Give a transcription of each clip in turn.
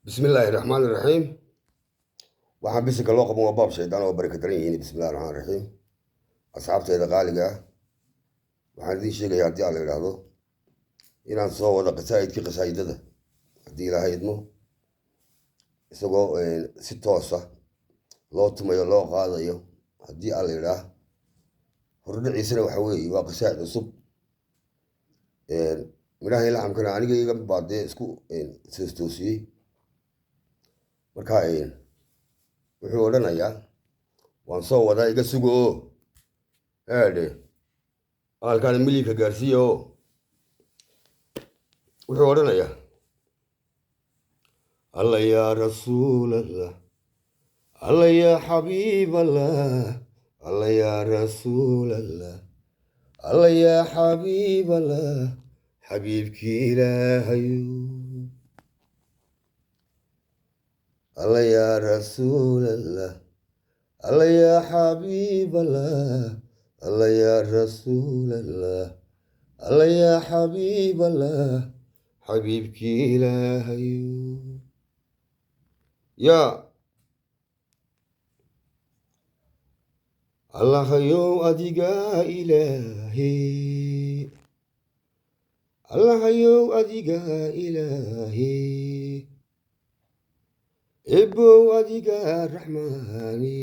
بسم الله الرحمن الرحيم. waxaan bisinka loo qaban waa baab shaydaan oo baraka daran yihiin bismillahi raxmaan raxiim. asxaabtayda qaaliga ah waxaan idiin sheegayaa haddii aan la idhaahdo inaan soo wado qasaa'idkii qasaa'idada haddii ilaahay idmo isagoo si toosa loo tumayo loo qaadayo haddii aan la idhaah hordhiciisana waxa weeye waa qasaa'id cusub. midhaha ilaahamkana aniga iga baadee isku toostoosiyey marka wuxuu odhanayaa waan soo wadaa iga sugo oo eedhe aqalkaana milyanka gaarsiiya oo wuxuu odhanayaa alla yaa rasuulallah alla yaa xabiiballah alla yaa rasuulallah alla yaa xabiiballah xabiibkii ilaahayo alla yaa rasuulallah alla yaa xabiiballah alla yaa rasuulallah alla yaa xabiiballah xabiibkii ilaahayo yaa allahayow adigaa ilaahe allahayow adigaa ilaahe ebow adigaa raxmaani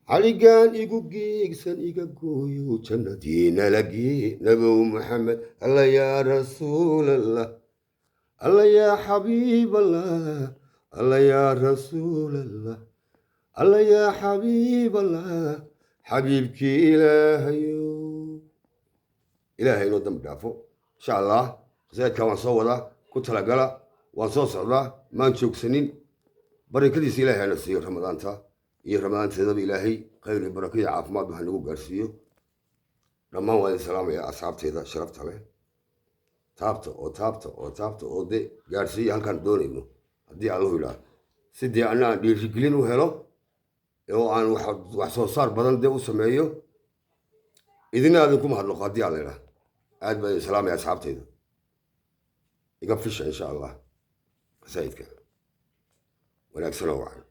caligaan igu geegsan iga gooyo jannadiina lagee nabow maxamed alla yaa rasuulallah alla yaa xabiiballah alla yaa rasuulallah alla yaa xabiiballah xabiibkii ilaahayo ilaahay inoo dambi dhaafo insha allah qasaidkaa waan soo wadaa ku talagala waan soo socdaa maan joogsanin barakadiisa ilaahay hana siiyo ramadaanta iyo ramadaanteedaba ilaahay khayr iyo barako iyo caafimaad waxa nagu gaarsiiyo dhammaan waa idin salaamaya asxaabteeda sharafta leh taabta oo de gaarsiiya halkaan doonayno haddii allahu yidhaah sidii anaan dhiirigelin u helo oo aan wax soo saar badan dee u sameeyo idina adinku mahadnaqo haddii aan la idhaah aad baa idin salaamaya asxaabteyda iga fisha insha allah qasaa'idka wanaagsanoo wacan